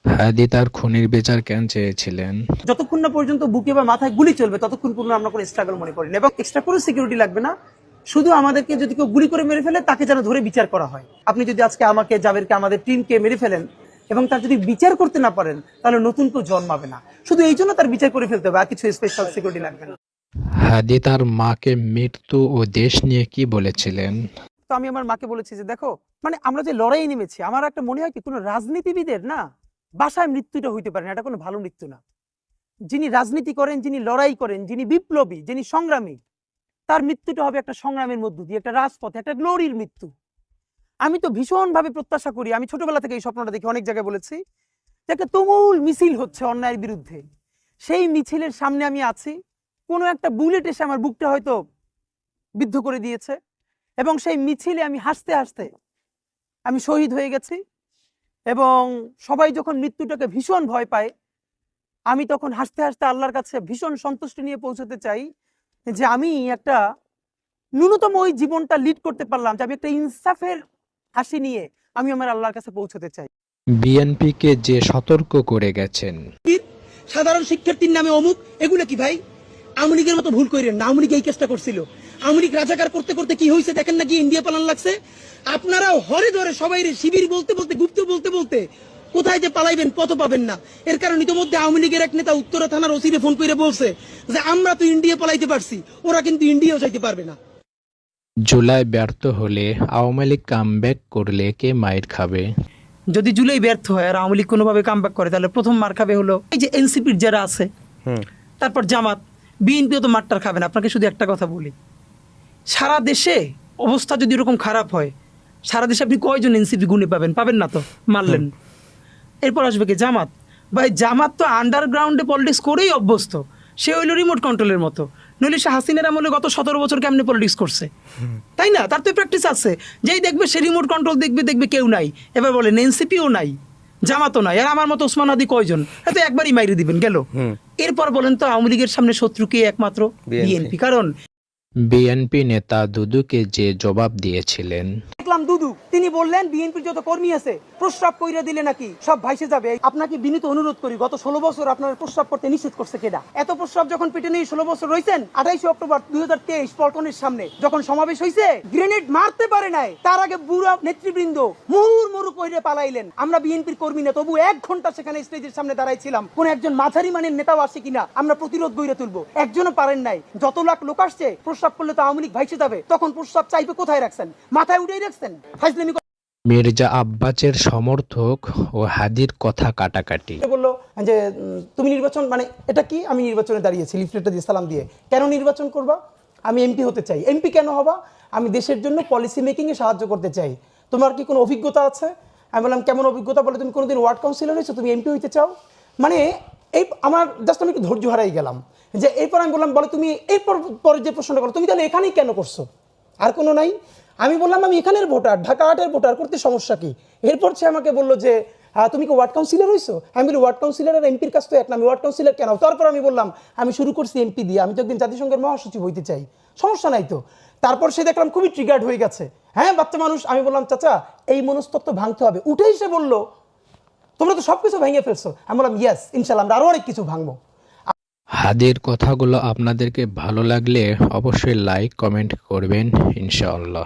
হাদি তার খুনির বিচার কেন চেয়েছিলেন? যতক্ষণ না পর্যন্ত বুকে বা মাথায় গুলি চলবে ততক্ষণ পর্যন্ত আমরা কোনো স্ট্রাগল মনে করি না, এবং এক্সট্রা কোনো সিকিউরিটি লাগবে না। শুধু আমাদেরকে যদি কেউ গুলি করে মেরে ফেলে তাকে যেন ধরে বিচার করা হয়। আপনি যদি আজকে আমাকে, জাবেরকে, আমাদের টিমকে মেরে ফেলেন এবং তার যদি বিচার করতে না পারেন তাহলে নতুন কেউ জন্মাবে না। শুধু এই জন্য তার বিচার করে ফেলতে হবে, আর কিছু স্পেশাল সিকিউরিটি লাগবে না। হাদি তার মাকে মৃত্যু ও দেশ নিয়ে কি বলেছিলেন? তো আমি আমার মাকে বলেছি যে দেখো, মানে আমরা যে লড়াই নেমেছি, আমার একটা মনে হয় কি কোনো রাজনীতিবিদের না বাসায় মৃত্যুটা হইতে পারে না, এটা কোনো ভালো মৃত্যু না। যিনি রাজনীতি করেন, যিনি লড়াই করেন, যিনি বিপ্লবী, যিনি সংগ্রামী, তার মৃত্যুটা হবে একটা সংগ্রামের মধ্য দিয়ে, একটা রাজপথে, একটা গ্লোরির মৃত্যু। আমি তো ভীষণভাবে প্রত্যাশা করি, আমি ছোটবেলা থেকে এই স্বপ্নটা দেখি, অনেক জায়গায় বলেছি যে একটা তুমুল মিছিল হচ্ছে অন্যায়ের বিরুদ্ধে, সেই মিছিলের সামনে আমি আছি, কোনো একটা বুলেট এসে আমার বুকটা হয়তো বিদ্ধ করে দিয়েছে, এবং সেই মিছিলে আমি হাসতে হাসতে আমি শহীদ হয়ে গেছি। এবং সবাই যখন মৃত্যুটাকে ভীষণ ভয় পায়, আমি তখন হাসতে হাসতে আল্লাহর কাছে ভীষণ সন্তুষ্টি নিয়ে পৌঁছতে চাই যে আমি একটা ন্যূনতম ওই জীবনটা লিড করতে পারলাম, যে আমি একটা ইনসাফের হাসি নিয়ে আমি আমার আল্লাহর কাছে পৌঁছতে চাই। বিএনপিকে যে সতর্ক করে গেছেন, সাধারণ শিক্ষার্থীর নামে অমুক, এগুলো কি ভাই? আওয়ামী লীগের মতো ভুল করেন না। আওয়ামী লীগ এই কেসটা করছিল, আওয়ামী লীগ রাজাকার করতে করতে কি হয়েছে দেখেন না, কি ইন্ডিয়া পালান লাগছে। আপনারাও হরে ধরে সবাই শিবির বলতে বলতে, গুপ্ত বলতে বলতে কোথায় যে পালাইবেন পথ পাবেন না। এর কারণ ইতিমধ্যে আওয়ামী লীগের এক নেতা উত্তরা থানার ওসিরে ফোন করে বলছে যে আমরা তো ইন্ডিয়া পালাইতে পারছি, ওরা কিন্তু ইন্ডিয়াও যাইতে পারবে না। জুলাই ব্যর্থ হলে আওয়ামী লীগ কামব্যাক করলে কে মাইর খাবে? যদি জুলাই ব্যর্থ হয় আর আওয়ামী লীগ কোনোভাবে কামব্যাক করে, তাহলে প্রথম মার খাবে হলো এই যে এনসিপির যারা আছে, তারপর জামাত। বিএনপিও তো মারটার খাবে না। আপনাকে শুধু একটা কথা বলি, সারা দেশে অবস্থা যদি এরকম খারাপ হয়, সারা দেশে আপনি কয়জন এনসিপি গুণে পাবেন? পাবেন না তো, মারলেন। এরপর আসবে কি? জামাত। ভাই জামাত তো আন্ডারগ্রাউন্ডে পলিটিক্স করেই অভ্যস্ত, সে হইল রিমোট কন্ট্রোলের মতো। নইলে সে হাসিনার আমলে গত 17 বছর কেমনে পলিটিক্স করছে, তাই না? তার তো প্র্যাকটিস আছে। যেই দেখবে সে রিমোট কন্ট্রোল দেখবে কেউ নাই, এবার বলেন এনসিপিও নাই, জামাতও নাই, আর আমার মতো ওসমান হাদি কয়জন? হয়তো একবারই মাইরে দিবেন, গেল। এরপর বলেন তো আওয়ামী লীগের সামনে শত্রু কে? একমাত্র বিএনপি। কারণ বিএনপি নেতা দুদুকে যে জবাব দিয়েছিলেন, দেখলাম দুদু, তিনি বললেন বিএনপির যত কর্মী আছে প্রস্রাব কইরা দিলে নাকি সব ভাইসে যাবে। আপনাকে বিনীত অনুরোধ করি, গত 16 বছর আপনার প্রস্রাব করতে নিষেধ করছে কেডা? এত প্রস্রাব যখন পেটে নিয়ে 16 বছর রয়েছেন, 28 অক্টোবর 2023 পল্টনের সামনে যখন সমাবেশ হয়েছে, গ্রেনেড মারতে পারে নাই, তার আগে বুড়া নেতৃবৃন্দ মুহুর্মুহু কইরে পালাইলেন। আমরা বিএনপির কর্মী না, তবু 1 ঘন্টা সেখানে স্টেজের সামনে দাঁড়াইছিলাম, কোন একজন মাঝারি মানের নেতাও আসে কিনা আমরা প্রতিরোধ গড়ে তুলবো, একজনও পারেন নাই। যত লাখ লোক আসছে, প্রস্রাব করলে তো আওয়ামী লীগ ভাইসে যাবে, তখন প্রস্রাব চাইবে কোথায় রাখছেন? মাথায় উঠেই রাখছেন। ফাইজলামি মির্জা আব্বাসের সমর্থক ও হাদির কথা কাটাকাটি। বললো যে তুমি নির্বাচন, মানে এটা কি? আমি নির্বাচনে দাঁড়িয়েছি লিফলেটটা দিয়ে, সালাম দিয়ে। কেন নির্বাচন করবা? আমি এমপি হতে চাই। এমপি কেন হবা? আমি দেশের জন্য পলিসি মেকিং এ সাহায্য করতে চাই। তোমার কি কোনো অভিজ্ঞতা আছে? আমি বললাম কেমন অভিজ্ঞতা? বলে তুমি কোনোদিন ওয়ার্ড কাউন্সিলর হয়েছো, তুমি এমপি হইতে চাও? মানে এই আমার জাস্ট আমি একটু ধৈর্য হারাই গেলাম। যে এরপর আমি বললাম, বলে তুমি এরপর পরে যে প্রশ্নটা করো, তুমি তাহলে এখানেই কেন করছো? আর কোনো নাই? আমি বললাম আমি এখানের ভোটার, ঢাকা 8-এর ভোটার, করতে সমস্যা কি? এরপর সে আমাকে বললো যে তুমি কি ওয়ার্ড কাউন্সিলর হয়েছো? আমি বলি ওয়ার্ড কাউন্সিলর আর এমপির কাছ তো এক না, আমি ওয়ার্ড কাউন্সিলর কেন? তারপর আমি বললাম আমি শুরু করছি এমপি দিয়ে, আমি তো একদিন জাতিসংঘের মহাসচিব হইতে চাই, সমস্যা নাই তো। তারপর সে দেখলাম খুবই ট্রিগার্ড হয়ে গেছে। হ্যাঁ, বাচ্চা মানুষ। আমি বললাম চাচা এই মনস্তত্ত্ব ভাঙতে হবে। উঠেই সে বললো তোমরা তো সবকিছু ভেঙে ফেলছো। আমি বললাম ইয়েস, ইনশাল্লাহ আমরা আরো অনেক কিছু ভাঙবো। হাদির কথাগুলো আপনাদেরকে ভালো লাগলে অবশ্যই লাইক কমেন্ট করবেন ইনশাআল্লাহ।